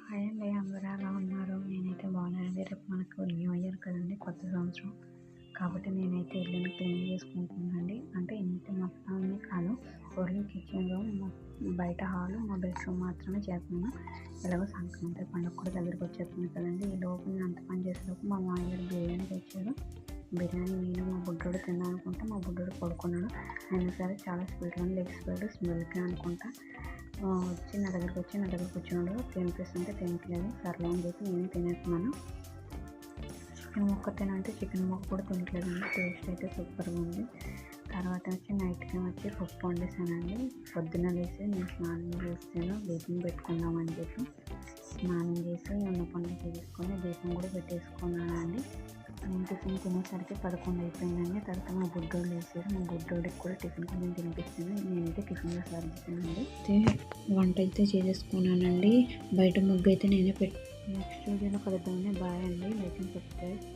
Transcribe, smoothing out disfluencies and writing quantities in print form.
Hi అండి, అందరూ ఎలా ఉన్నారు? నేనైతే బాగున్నానండి. రేపు మనకు న్యూ ఇయర్ కదండి, కొత్త సంవత్సరం. కాబట్టి నేనైతే ఇల్లుని క్లీన్ చేసుకుంటున్నానండి. అంటే ఇంటి మొత్తాన్ని కాదు, ఓన్లీ కిచెన్లో బయట హాలు మా బెడ్రూమ్ మాత్రమే చేస్తున్నాను. ఎలాగో సంక్రాంతి పండుగ కూడా దగ్గరికి వచ్చేస్తుంది కదండి. ఈ లోపు నేను అంత పని చేసేలోపు మా మామయ్య బిర్యానీ తెచ్చారు. బిర్యానీ నేను మా బుడ్డోడు తిందాం అనుకుంటే మా బుడ్డోడు పడుకున్నాడు. అయినా సరే చాలా స్పీడ్గా లెగ్సిపోయాడు, స్మెల్కి అనుకుంటా నా దగ్గర కూర్చున్నాడు. తినిపిస్తుంటే తినట్లేదు. సర్లే అని చెప్పి నేనే తినేస్తున్నాను. చికెన్ ముక్క తినంటే చికెన్ ముక్క కూడా తినట్లేదండి. టేస్ట్ అయితే సూపర్గా ఉంది. తర్వాత నైట్కి పప్పు వండేసానండి. పొద్దున్న లేసి నేను స్నానం చేస్తాను, దీపం పెట్టుకుందామని చెప్పి స్నానం చేసి ఉన్న పనులు చేసుకొని దీపం కూడా పెట్టేసుకున్నానండి. నేను టిఫిన్ తినేసరికి 11 అయిపోయిందండి. తర్వాత మా బుడ్డోడు వేసారు. మా బుడ్డోడికి కూడా టిఫిన్ కొంచెం తినిపిస్తాను. నేనైతే టిఫిన్లో సర్దుతానండి. వంట అయితే చేసేసుకున్నానండి. బయట ముగ్గు అయితే నేనే నెక్స్ట్ వీడియోలో కలుద్దామండి. బాయ్ అండి. Like and subscribe.